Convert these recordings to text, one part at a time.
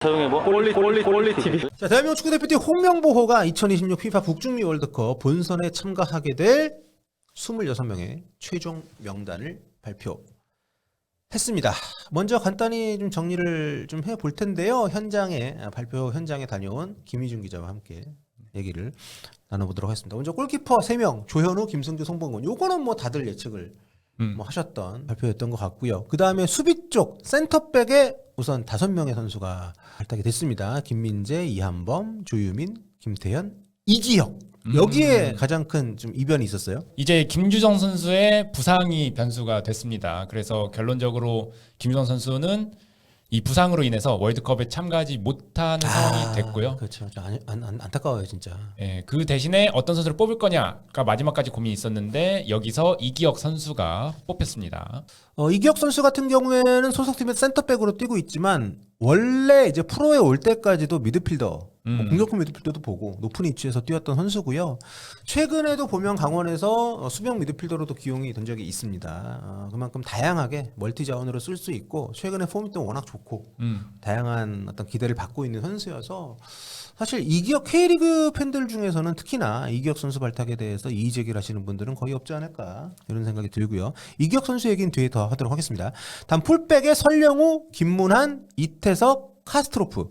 사용해 뭐 꼴리 TV. 자, 대한민국 축구대표팀 홍명보호가 2026 피파 북중미 월드컵 본선에 참가하게 될 26명의 최종 명단을 발표했습니다. 먼저 간단히 좀 정리를 좀 해볼 텐데요. 발표 현장에 다녀온 김희준 기자와 함께 얘기를 나눠보도록 하겠습니다. 먼저 골키퍼 3명, 조현우, 김승규, 송범근. 요거는 뭐 다들 예측을 뭐 하셨던 발표였던 것 같고요. 그 다음에 수비 쪽 센터백에 우선 5명의 선수가 발탁이 됐습니다. 김민재, 이한범, 조유민, 김태현, 이기혁. 여기에 가장 큰 좀 이변이 있었어요. 이제 김주성 선수의 부상이 변수가 됐습니다. 그래서 결론적으로 김주성 선수는 이 부상으로 인해서 월드컵에 참가하지 못하는 상황이 됐고요. 그렇죠. 안타까워요, 진짜. 예, 그 대신에 어떤 선수를 뽑을 거냐가 마지막까지 고민이 있었는데 여기서 이기혁 선수가 뽑혔습니다. 이기혁 선수 같은 경우에는 소속팀에서 센터백으로 뛰고 있지만 원래 이제 프로에 올 때까지도 미드필더, 공격형 미드필더도 보고 높은 위치에서 뛰었던 선수고요. 최근에도 보면 강원에서 수비형 미드필더로도 기용이 된 적이 있습니다. 그만큼 다양하게 멀티 자원으로 쓸 수 있고 최근에 폼도 워낙 좋고 다양한 어떤 기대를 받고 있는 선수여서 사실 이기혁 K리그 팬들 중에서는 특히나 이기혁 선수 발탁에 대해서 이의 제기를 하시는 분들은 거의 없지 않을까 이런 생각이 들고요. 이기혁 선수 얘기는 뒤에 더 하도록 하겠습니다. 다음 풀백에 설령우, 김문한, 이태석, 카스트로프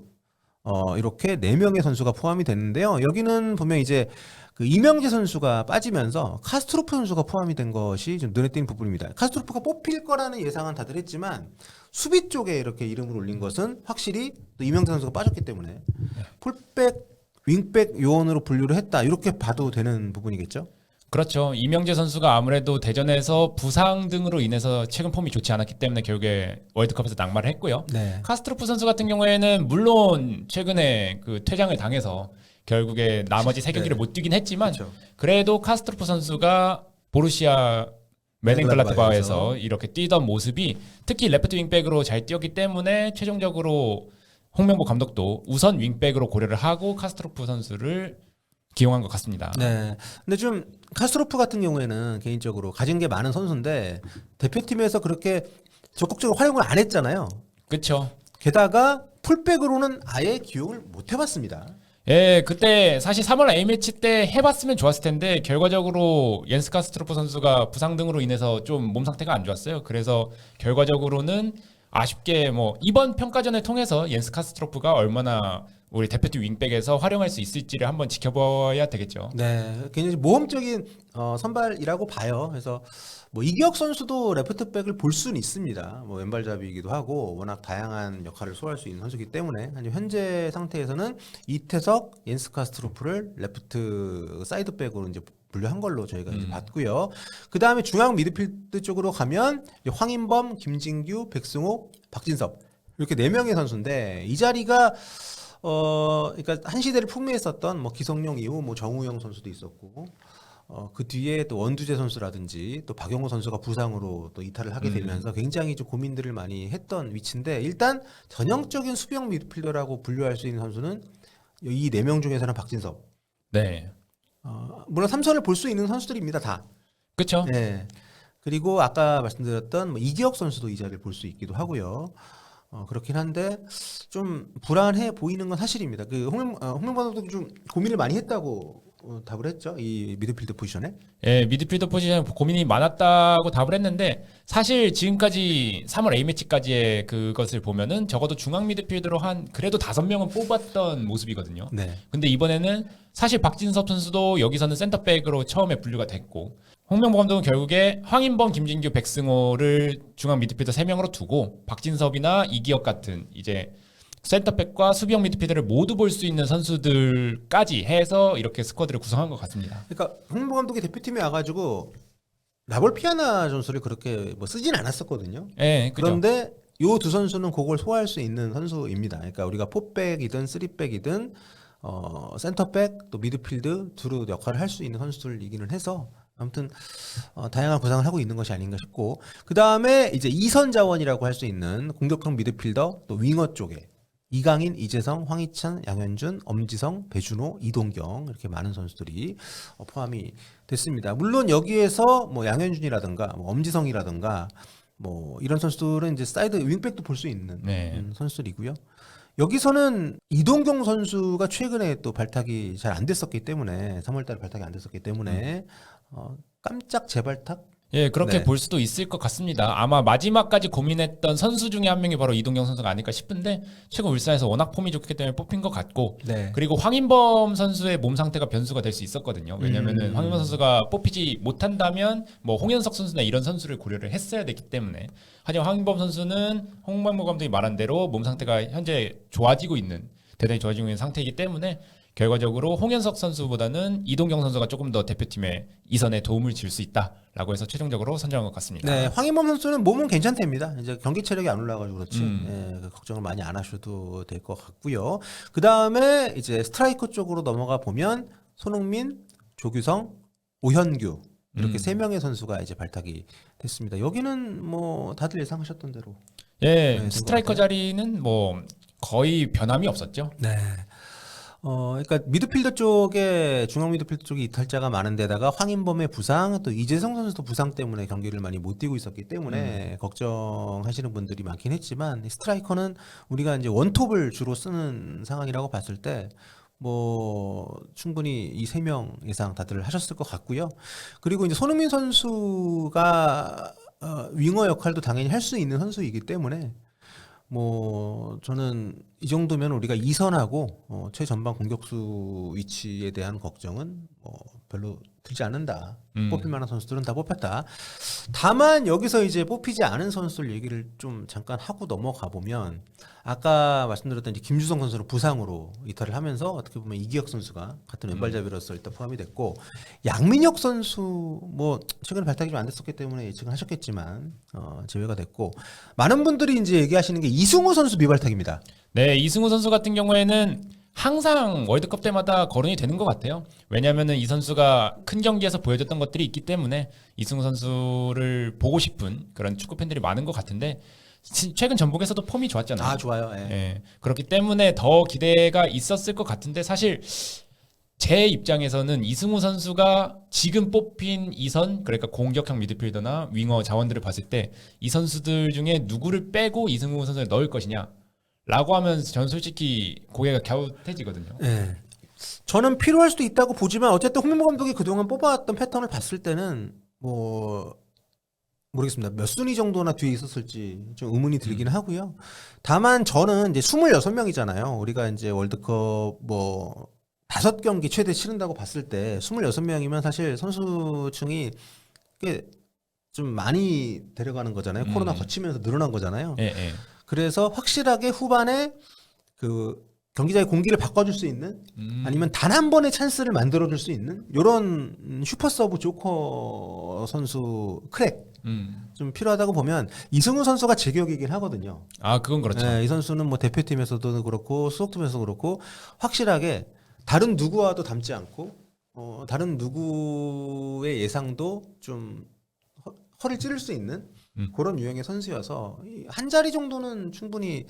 이렇게 4명의 선수가 포함이 됐는데요. 여기는 보면 이제 그 이명재 선수가 빠지면서 카스트로프 선수가 포함이 된 것이 좀 눈에 띄는 부분입니다. 카스트로프가 뽑힐 거라는 예상은 다들 했지만 수비 쪽에 이렇게 이름을 올린 것은 확실히 또 이명재 선수가 빠졌기 때문에 풀백, 윙백 요원으로 분류를 했다. 이렇게 봐도 되는 부분이겠죠? 그렇죠. 이명재 선수가 아무래도 대전에서 부상 등으로 인해서 최근 폼이 좋지 않았기 때문에 결국에 월드컵에서 낙마를 했고요. 네. 카스트로프 선수 같은 경우에는 물론 최근에 그 퇴장을 당해서 결국에 나머지 3경기를 못 뛰긴 했지만 그렇죠. 그래도 카스트로프 선수가 보루시아 메넨글라드바흐에서 이렇게 뛰던 모습이 특히 레프트 윙백으로 잘 뛰었기 때문에 최종적으로 홍명보 감독도 우선 윙백으로 고려를 하고 카스트로프 선수를 기용한 것 같습니다. 네. 근데 좀 카스트로프 같은 경우에는 개인적으로 가진 게 많은 선수인데 대표팀에서 그렇게 적극적으로 활용을 안 했잖아요. 그렇죠. 게다가 풀백으로는 아예 기용을 못 해봤습니다. 예, 그때 사실 3월 A매치 때 해봤으면 좋았을 텐데 결과적으로 옌스 카스트로프 선수가 부상 등으로 인해서 좀 몸 상태가 안 좋았어요. 그래서 결과적으로는 아쉽게 뭐 이번 평가전을 통해서 옌스 카스트로프가 얼마나 우리 대표팀 윙백에서 활용할 수 있을지를 한번 지켜봐야 되겠죠. 네, 굉장히 모험적인 선발이라고 봐요. 그래서 뭐 이기혁 선수도 레프트백을 볼 수는 있습니다. 뭐 왼발잡이이기도 하고 워낙 다양한 역할을 소화할 수 있는 선수이기 때문에 현재 상태에서는 이태석, 옌스 카스트로프를 레프트 사이드백으로 이제 분류한 걸로 저희가 이제 봤고요. 그 다음에 중앙 미드필드 쪽으로 가면 황인범, 김진규, 백승호, 박진섭 이렇게 4명의 선수인데 이 자리가 그러니까 한 시대를 풍미했었던 뭐 기성용 이후 뭐 정우영 선수도 있었고 그 뒤에 또 원두재 선수라든지 또 박용호 선수가 부상으로 또 이탈을 하게 되면서 굉장히 좀 고민들을 많이 했던 위치인데 일단 전형적인 수비형 미드필더라고 분류할 수 있는 선수는 이 4명 중에서는 박진섭. 네, 물론 삼선을 볼 수 있는 선수들입니다 다. 그렇죠. 네. 그리고 아까 말씀드렸던 뭐 이기혁 선수도 이 자리를 볼 수 있기도 하고요. 그렇긴 한데 좀 불안해 보이는 건 사실입니다. 그 홍명보 감독도 좀 고민을 많이 했다고 답을 했죠. 이 미드필더 포지션에. 예, 미드필더 포지션 고민이 많았다고 답을 했는데 사실 지금까지 3월 A매치까지의 그것을 보면은 적어도 중앙 미드필더로 한 그래도 5명은 뽑았던 모습이거든요. 네. 근데 이번에는 사실 박진섭 선수도 여기서는 센터백으로 처음에 분류가 됐고 홍명보 감독은 결국에 황인범, 김진규, 백승호를 중앙 미드필더 3명으로 두고 박진섭이나 이기혁 같은 이제 센터백과 수비형 미드필더를 모두 볼 수 있는 선수들까지 해서 이렇게 스쿼드를 구성한 것 같습니다. 그러니까 홍명보 감독이 대표팀에 와가지고 라볼 피아나 선수를 그렇게 뭐 쓰진 않았었거든요. 예, 그죠. 그런데 요 두 선수는 그걸 소화할 수 있는 선수입니다. 그러니까 우리가 포백이든 쓰리백이든 센터백 또 미드필드 두루 역할을 할 수 있는 선수들이기는 해서 아무튼 다양한 구상을 하고 있는 것이 아닌가 싶고 그 다음에 이제 이선 자원이라고 할 수 있는 공격형 미드필더 또 윙어 쪽에 이강인, 이재성, 황희찬, 양현준, 엄지성, 배준호, 이동경 이렇게 많은 선수들이 포함이 됐습니다. 물론 여기에서 뭐 양현준이라든가 뭐 엄지성이라든가 뭐 이런 선수들은 이제 사이드 윙백도 볼 수 있는 네. 선수들이고요. 여기서는 이동경 선수가 최근에 또 발탁이 잘 안 됐었기 때문에 3월달에 발탁이 안 됐었기 때문에 깜짝 재발탁? 예, 그렇게 네. 볼 수도 있을 것 같습니다. 아마 마지막까지 고민했던 선수 중에 한 명이 바로 이동경 선수가 아닐까 싶은데 최근 울산에서 워낙 폼이 좋기 때문에 뽑힌 것 같고 네. 그리고 황인범 선수의 몸 상태가 변수가 될 수 있었거든요. 왜냐면은 황인범 선수가 뽑히지 못한다면 뭐 홍현석 선수나 이런 선수를 고려를 했어야 됐기 때문에 하지만 황인범 선수는 홍명보 감독이 말한 대로 몸 상태가 현재 좋아지고 있는 대단히 좋아지고 있는 상태이기 때문에 결과적으로 홍현석 선수보다는 이동경 선수가 조금 더 대표팀의 이선에 도움을 줄 수 있다라고 해서 최종적으로 선정한 것 같습니다. 네, 황인범 선수는 몸은 괜찮답니다. 이제 경기 체력이 안 올라가지고 그렇지. 예, 걱정을 많이 안 하셔도 될 것 같고요. 그 다음에 이제 스트라이커 쪽으로 넘어가 보면 손흥민, 조규성, 오현규 이렇게 세 명의 선수가 이제 발탁이 됐습니다. 여기는 뭐 다들 예상하셨던 대로. 예, 네, 스트라이커 자리는 뭐 거의 변함이 없었죠. 네. 그러니까 미드필더 쪽에 중앙 미드필더 쪽에 이탈자가 많은데다가 황인범의 부상, 또 이재성 선수도 부상 때문에 경기를 많이 못 뛰고 있었기 때문에 걱정하시는 분들이 많긴 했지만 스트라이커는 우리가 이제 원톱을 주로 쓰는 상황이라고 봤을 때 뭐 충분히 이 세 명 예상 다들 하셨을 것 같고요. 그리고 이제 손흥민 선수가 윙어 역할도 당연히 할 수 있는 선수이기 때문에 뭐 저는 이 정도면 우리가 이선하고 최전방 공격수 위치에 대한 걱정은 뭐 별로 들지 않는다. 뽑힐 만한 선수들은 다 뽑혔다. 다만 여기서 이제 뽑히지 않은 선수들 얘기를 좀 잠깐 하고 넘어가 보면 아까 말씀드렸던 이제 김주성 선수는 부상으로 이탈을 하면서 어떻게 보면 이기혁 선수가 같은 왼발잡이로서 일단 포함이 됐고 양민혁 선수 뭐 최근에 발탁이 좀 안 됐었기 때문에 예측은 하셨겠지만 제외가 됐고 많은 분들이 이제 얘기하시는 게 이승우 선수 미발탁입니다. 네, 이승우 선수 같은 경우에는 항상 월드컵 때마다 거론이 되는 것 같아요. 왜냐하면은 이 선수가 큰 경기에서 보여줬던 것들이 있기 때문에 이승우 선수를 보고 싶은 그런 축구 팬들이 많은 것 같은데 최근 전북에서도 폼이 좋았잖아요. 아 좋아요. 예. 예, 그렇기 때문에 더 기대가 있었을 것 같은데 사실 제 입장에서는 이승우 선수가 지금 뽑힌 이선 그러니까 공격형 미드필더나 윙어 자원들을 봤을 때 이 선수들 중에 누구를 빼고 이승우 선수를 넣을 것이냐 라고 하면 전 솔직히 고개가 갸웃해지거든요. 네. 저는 필요할 수도 있다고 보지만 어쨌든 홍명보 감독이 그동안 뽑아왔던 패턴을 봤을 때는 뭐 모르겠습니다. 몇 순위 정도나 뒤에 있었을지 좀 의문이 들긴 하고요. 다만 저는 이제 26명이잖아요. 우리가 이제 월드컵 뭐 5경기 최대 치른다고 봤을 때 26명이면 사실 선수층이 꽤 좀 많이 데려가는 거잖아요. 코로나 거치면서 늘어난 거잖아요. 예, 예. 그래서 확실하게 후반에 그 경기장의 공기를 바꿔줄 수 있는 아니면 단 한 번의 찬스를 만들어줄 수 있는 이런 슈퍼 서브 조커 선수 크랙 좀 필요하다고 보면 이승우 선수가 제격이긴 하거든요. 아, 그건 그렇죠. 네, 이 선수는 뭐 대표팀에서도 그렇고 수석팀에서도 그렇고 확실하게 다른 누구와도 닮지 않고 다른 누구의 예상도 좀 허를 찌를 수 있는 그런 유형의 선수여서 한 자리 정도는 충분히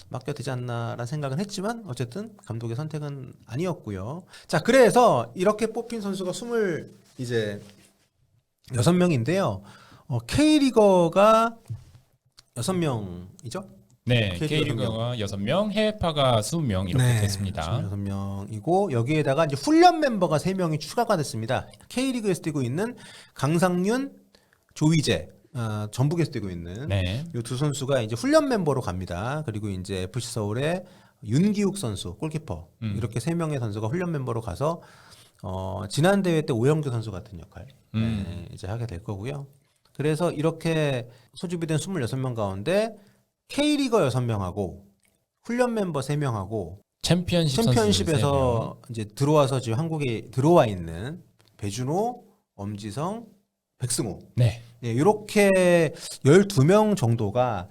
맡겨도 되지 않나라는 생각은 했지만 어쨌든 감독의 선택은 아니었고요. 자, 그래서 이렇게 뽑힌 선수가 26명인데요. K리거가 6명이죠? 네, K리그 K리그가 6명, 해외파가 20명 이렇게 됐습니다. 6명이고 여기에다가 이제 훈련 멤버가 3명이 추가가 됐습니다. K리그에서 뛰고 있는 강상윤, 조이제, 전북에서 뛰고 있는 네. 이 두 선수가 이제 훈련 멤버로 갑니다. 그리고 이제 FC 서울의 윤기욱 선수, 골키퍼 이렇게 3명의 선수가 훈련 멤버로 가서 지난 대회 때 오영규 선수 같은 역할 이제 하게 될 거고요. 그래서 이렇게 소집이 된 26명 가운데 K리거 6명하고 훈련 멤버 3명하고 챔피언십에서 이제 들어와서 지금 한국에 들어와 있는 배준호, 엄지성, 백승호. 네. 예, 이렇게 12명 정도가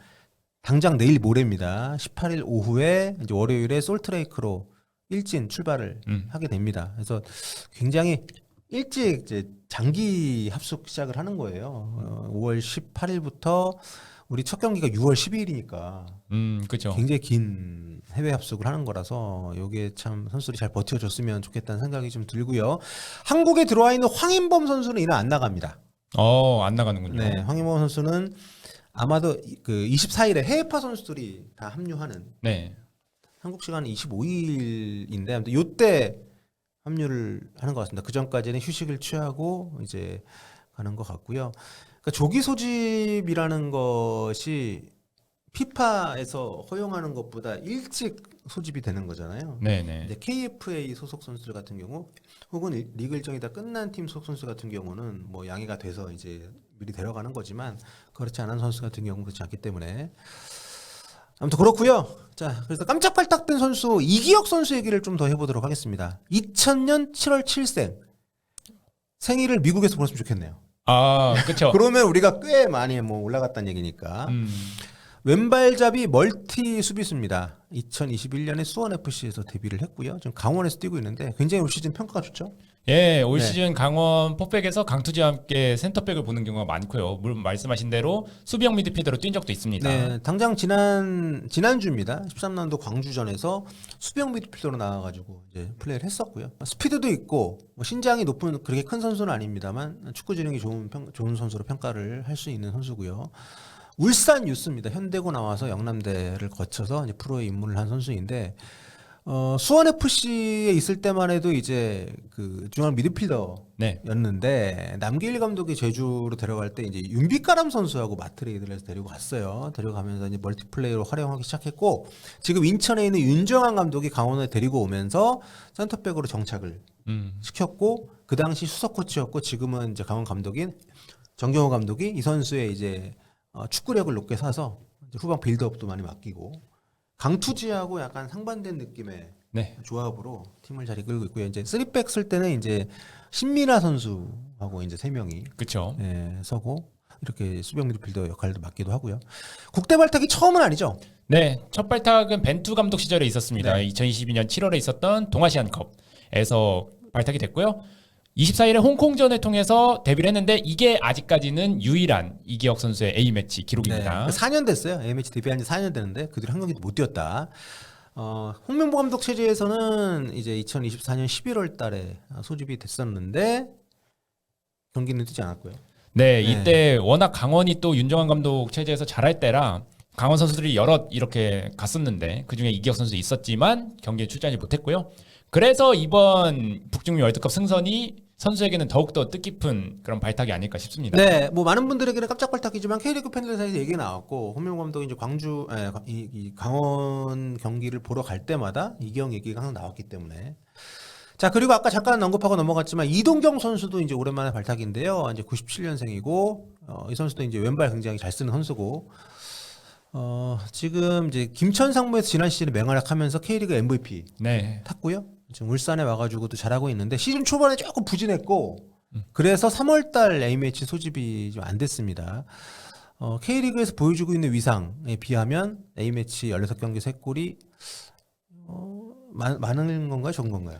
당장 내일 모레입니다. 18일 오후에 이제 월요일에 솔트레이크로 일진 출발을 하게 됩니다. 그래서 굉장히 일찍 이제 장기 합숙 시작을 하는 거예요. 5월 18일부터 우리 첫 경기가 6월 12일이니까 그렇죠. 굉장히 긴 해외 합숙을 하는 거라서 여기에 참 선수들이 잘 버텨줬으면 좋겠다는 생각이 좀 들고요. 한국에 들어와 있는 황인범 선수는 이날 안 나갑니다. 안 나가는군요. 네, 황인범 선수는 아마도 그 24일에 해외파 선수들이 다 합류하는 네. 한국 시간 25일인데 아무튼 요때 합류를 하는 것 같습니다. 그 전까지는 휴식을 취하고 이제 가는 것 같고요. 그러니까 조기 소집이라는 것이 피파에서 허용하는 것보다 일찍 소집이 되는 거잖아요. 네네. 이제 KFA 소속 선수들 같은 경우 혹은 리그 일정이 다 끝난 팀 소속 선수 같은 경우는 뭐 양해가 돼서 이제 미리 데려가는 거지만 그렇지 않은 선수 같은 경우는 그렇지 않기 때문에 아무튼 그렇고요. 자, 그래서 깜짝 발탁된 선수 이기혁 선수 얘기를 좀 더 해보도록 하겠습니다. 2000년 7월 7생 생일을 미국에서 보냈으면 좋겠네요. 아, 그렇죠. 그러면 우리가 꽤 많이 뭐 올라갔다는 얘기니까. 왼발잡이 멀티 수비수입니다. 2021년에 수원FC에서 데뷔를 했고요. 지금 강원에서 뛰고 있는데 굉장히 올 시즌 평가가 좋죠. 예, 올 네. 시즌 강원 포백에서 강투지와 함께 센터백을 보는 경우가 많고요. 물론 말씀하신 대로 수비형 미드필더로 뛴 적도 있습니다. 네, 당장 지난주입니다. 13라운드 광주전에서 수비형 미드필더로 나와가지고 이제 플레이를 했었고요. 스피드도 있고 뭐 신장이 높은 그렇게 큰 선수는 아닙니다만 축구 지능이 좋은 선수로 평가를 할 수 있는 선수고요. 울산 유스입니다. 현대고 나와서 영남대를 거쳐서 이제 프로에 입문을 한 선수인데 수원 FC에 있을 때만 해도 이제 그 중앙 미드필더였는데 네. 남기일 감독이 제주로 데려갈 때 이제 윤빛가람 선수하고 마트레이드를 해서 데리고 갔어요. 데려가면서 이제 멀티플레이로 활용하기 시작했고 지금 인천에 있는 윤정환 감독이 강원에 데리고 오면서 센터백으로 정착을 시켰고 그 당시 수석 코치였고 지금은 이제 강원 감독인 정경호 감독이 이 선수의 이제 축구력을 높게 사서 이제 후방 빌드업도 많이 맡기고 강투지하고 약간 상반된 느낌의 네. 조합으로 팀을 잘 이끌고 있고요. 이제 3백 쓸 때는 이제 신민아 선수하고 이제 3명이 그렇죠. 서고 이렇게 수비형 미드필더 역할도 맡기도 하고요. 국대 발탁이 처음은 아니죠? 네, 첫 발탁은 벤투 감독 시절에 있었습니다. 네. 2022년 7월에 있었던 동아시안컵에서 발탁이 됐고요. 24일에 홍콩전을 통해서 데뷔를 했는데 이게 아직까지는 유일한 이기혁 선수의 A매치 기록입니다. 4년 됐어요. A매치 데뷔한 지 4년 됐는데 그들이 한 경기도 못 뛰었다. 홍명보 감독 체제에서는 이제 2024년 11월 달에 소집이 됐었는데 경기는 뛰지 않았고요. 네, 이때 워낙 강원이 또 윤정환 감독 체제에서 잘할 때라 강원 선수들이 여럿 이렇게 갔었는데 그중에 이기혁 선수 있었지만 경기에 출전하지 못했고요. 그래서 이번 북중미 월드컵 승선이 선수에게는 더욱더 뜻깊은 그런 발탁이 아닐까 싶습니다. 네, 뭐 많은 분들에게는 깜짝 발탁이지만 K리그 팬들 사이에서 얘기가 나왔고 홍명보 감독이 이제 이 강원 경기를 보러 갈 때마다 이기영 얘기가 항상 나왔기 때문에 자 그리고 아까 잠깐 언급하고 넘어갔지만 이동경 선수도 이제 오랜만에 발탁인데요. 이제 97년생이고 이 선수도 이제 왼발 굉장히 잘 쓰는 선수고 지금 이제 김천 상무에서 지난 시즌에 맹활약하면서 K리그 MVP 네. 탔고요. 지금 울산에 와가지고도 잘하고 있는데 시즌 초반에 조금 부진했고 그래서 3월달 A매치 소집이 좀 안 됐습니다. K리그에서 보여주고 있는 위상에 비하면 A매치 16경기 3골이 많은 건가요? 적은 건가요?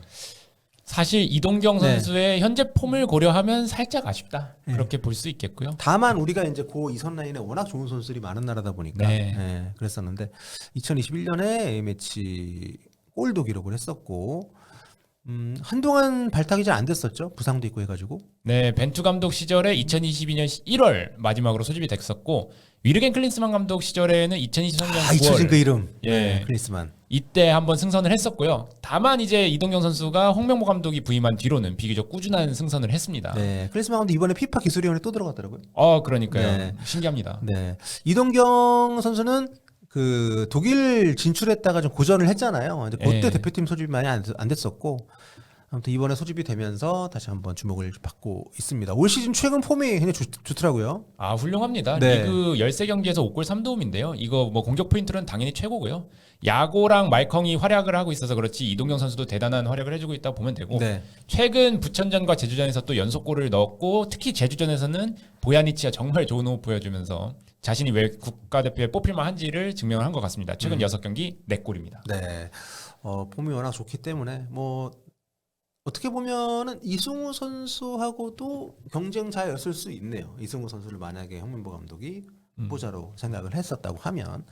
사실 이동경 네. 선수의 현재 폼을 고려하면 살짝 아쉽다. 그렇게 볼 수 있겠고요. 다만 우리가 이제 고 이선 라인에 워낙 좋은 선수들이 많은 나라다 보니까 네. 그랬었는데 2021년에 A매치 골도 기록을 했었고 한동안 발탁이 잘 안 됐었죠. 부상도 있고 해가지고. 네, 벤투 감독 시절에 2022년 1월 마지막으로 소집이 됐었고 위르겐 클린스만 감독 시절에는 2023년 9월 잊혀진 그 이름. 예. 클린스만. 이때 한번 승선을 했었고요. 다만 이제 이동경 선수가 홍명보 감독이 부임한 뒤로는 비교적 꾸준한 승선을 했습니다. 네, 클린스만 감독 이번에 피파 기술위원회 또 들어갔더라고요. 그러니까요. 네. 신기합니다. 네, 이동경 선수는 그 독일 진출했다가 좀 고전을 했잖아요. 이제 그때 네. 대표팀 소집이 많이 안 됐었고 아무튼 이번에 소집이 되면서 다시 한번 주목을 받고 있습니다. 올 시즌 최근 폼이 굉장히 좋더라고요. 훌륭합니다. 네. 리그 13경기에서 5골 3도움인데요. 이거 뭐 공격 포인트는 당연히 최고고요. 야고랑 말컹이 활약을 하고 있어서 그렇지 이동경 선수도 대단한 활약을 해주고 있다고 보면 되고 네. 최근 부천전과 제주전에서 또 연속골을 넣었고 특히 제주전에서는 보야니치가 정말 좋은 호흡 보여주면서 자신이 왜 국가대표에 뽑힐만 한지를 증명을 한 것 같습니다. 최근 6경기 4골입니다. 네, 폼이 워낙 좋기 때문에 뭐 어떻게 보면은 이승우 선수하고도 경쟁자였을 수 있네요. 이승우 선수를 만약에 홍명보 감독이 후보자로 생각을 했었다고 하면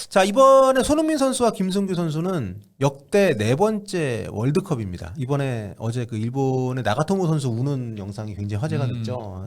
자 이번에 손흥민 선수와 김승규 선수는 역대 4번째 월드컵입니다. 이번에 어제 그 일본의 나가토모 선수 우는 영상이 굉장히 화제가 됐죠.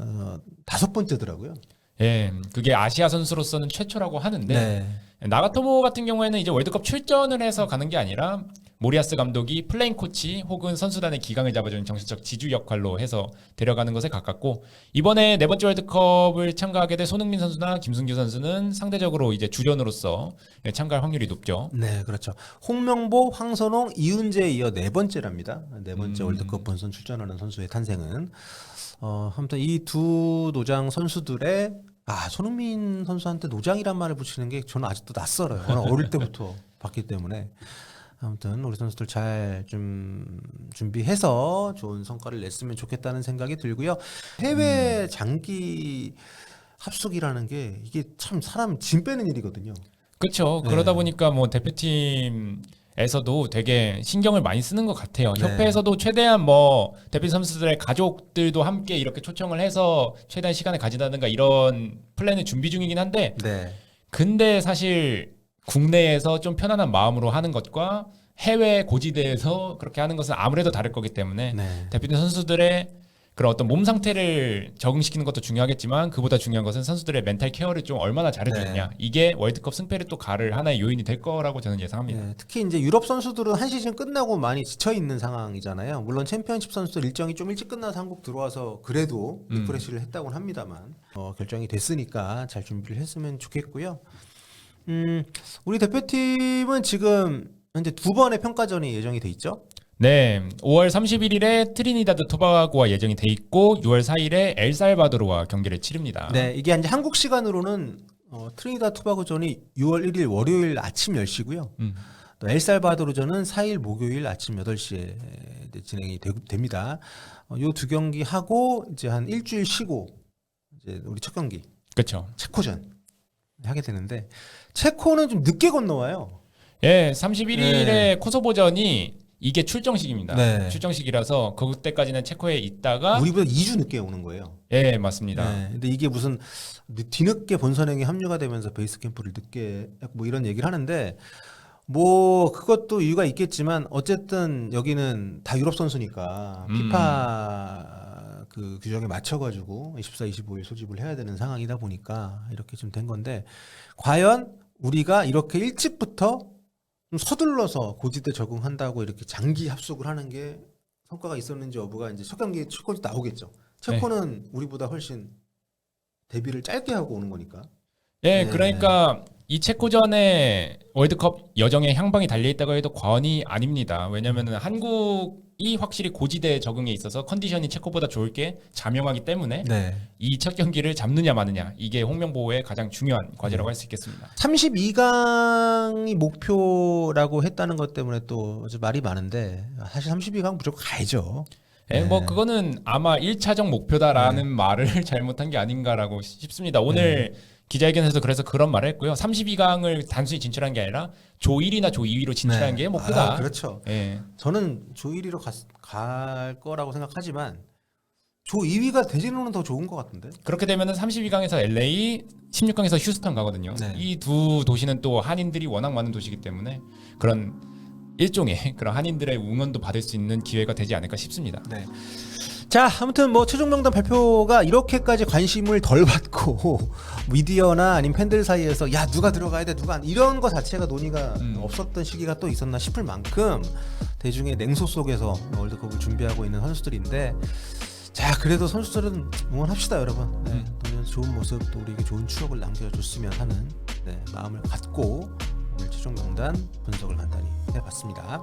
5번째더라고요. 예, 그게 아시아 선수로서는 최초라고 하는데 네. 나가토모 같은 경우에는 이제 월드컵 출전을 해서 가는 게 아니라 모리아스 감독이 플레잉 코치 혹은 선수단의 기강을 잡아주는 정신적 지주 역할로 해서 데려가는 것에 가깝고, 이번에 네 번째 월드컵을 참가하게 될 손흥민 선수나 김승규 선수는 상대적으로 이제 주전으로서 참가할 확률이 높죠. 네, 그렇죠. 홍명보, 황선홍, 이훈재에 이어 네 번째랍니다. 네 번째 월드컵 본선 출전하는 선수의 탄생은. 아무튼 이 두 노장 선수들의 손흥민 선수한테 노장이란 말을 붙이는 게 저는 아직도 낯설어요. 워낙 어릴 때부터 봤기 때문에. 아무튼 우리 선수들 잘 좀 준비해서 좋은 성과를 냈으면 좋겠다는 생각이 들고요. 해외 장기 합숙이라는 게 이게 참 사람 짐 빼는 일이거든요. 그렇죠. 네. 그러다 보니까 뭐 대표팀에서도 되게 신경을 많이 쓰는 것 같아요. 네. 협회에서도 최대한 뭐 대표 선수들의 가족들도 함께 이렇게 초청을 해서 최대한 시간을 가진다든가 이런 플랜을 준비 중이긴 한데, 네. 근데 사실 국내에서 좀 편안한 마음으로 하는 것과 해외 고지대에서 그렇게 하는 것은 아무래도 다를 거기 때문에 네. 대표팀 선수들의 그런 어떤 몸 상태를 적응시키는 것도 중요하겠지만, 그보다 중요한 것은 선수들의 멘탈 케어를 좀 얼마나 잘해주느냐. 네. 이게 월드컵 승패를 또 가를 하나의 요인이 될 거라고 저는 예상합니다. 네, 특히 이제 유럽 선수들은 한 시즌 끝나고 많이 지쳐 있는 상황이잖아요. 물론 챔피언십 선수들 일정이 좀 일찍 끝나서 한국 들어와서 그래도 리프레시를 했다고는 합니다만 결정이 됐으니까 잘 준비를 했으면 좋겠고요. 우리 대표팀은 지금 현재 두 번의 평가전이 예정이 돼 있죠. 네, 5월 31일에 트리니다드 토바고와 예정이 돼 있고 6월 4일에 엘살바도르와 경기를 치릅니다. 네, 이게 이제 한국 시간으로는 트리니다드 토바고전이 6월 1일 월요일 아침 10시고요. 또 엘살바도르전은 4일 목요일 아침 8시에 진행이 됩니다. 요 두 경기 하고 이제 한 일주일 쉬고 이제 우리 첫 경기 그렇죠. 체코전 하게 되는데, 체코는 좀 늦게 건너와요. 예, 31일에 네. 코소보전이 이게 출정식입니다. 네. 출정식이라서 그때까지는 체코에 있다가 우리보다 2주 늦게 오는 거예요. 예, 맞습니다. 네. 근데 이게 무슨 뒤늦게 본선행에 합류가 되면서 베이스 캠프를 늦게 뭐 이런 얘기를 하는데, 뭐 그것도 이유가 있겠지만 어쨌든 여기는 다 유럽 선수니까 피파 그 규정에 맞춰가지고 24, 25일 소집을 해야 되는 상황이다 보니까 이렇게 좀 된 건데, 과연 우리가 이렇게 일찍부터 좀 서둘러서 고지대 적응한다고 이렇게 장기 합숙을 하는 게 성과가 있었는지 여부가 이제 첫 경기 체코도 나오겠죠. 체코는 우리보다 훨씬 데뷔를 짧게 하고 오는 거니까. 예, 네. 그러니까 이 체코전에 월드컵 여정에 향방이 달려있다고 해도 과언이 아닙니다. 왜냐하면 한국이 확실히 고지대 적응에 있어서 컨디션이 체코보다 좋을 게 자명하기 때문에 네. 이 첫 경기를 잡느냐 마느냐, 이게 홍명보의 가장 중요한 과제라고 할 수 있겠습니다. 32강이 목표라고 했다는 것 때문에 또 말이 많은데, 사실 32강 무조건 가야죠. 예, 네. 뭐 그거는 아마 1차적 목표다라는 말을 잘못한 게 아닌가라고 싶습니다. 오늘 기자회견에서 그래서 그런 말을 했고요. 32강을 단순히 진출한 게 아니라 조 1위나 조 2위로 진출하는 게 목표다. 그렇죠. 예. 저는 조 1위로 갈 거라고 생각하지만 조 2위가 대진으로는 더 좋은 것 같은데. 그렇게 되면은 32강에서 LA, 16강에서 휴스턴 가거든요. 네. 이 두 도시는 또 한인들이 워낙 많은 도시이기 때문에 그런 일종의 그런 한인들의 응원도 받을 수 있는 기회가 되지 않을까 싶습니다. 네. 자, 아무튼 뭐 최종 명단 발표가 이렇게까지 관심을 덜 받고 미디어나 아니면 팬들 사이에서 야 누가 들어가야 돼 누가 안, 이런 거 자체가 논의가 없었던 시기가 또 있었나 싶을 만큼 대중의 냉소 속에서 월드컵을 준비하고 있는 선수들인데, 자 그래도 선수들은 응원합시다 여러분. 네, 또 좋은 모습, 또 우리에게 좋은 추억을 남겨줬으면 하는 마음을 갖고 오늘 최종 명단 분석을 간단히 해봤습니다.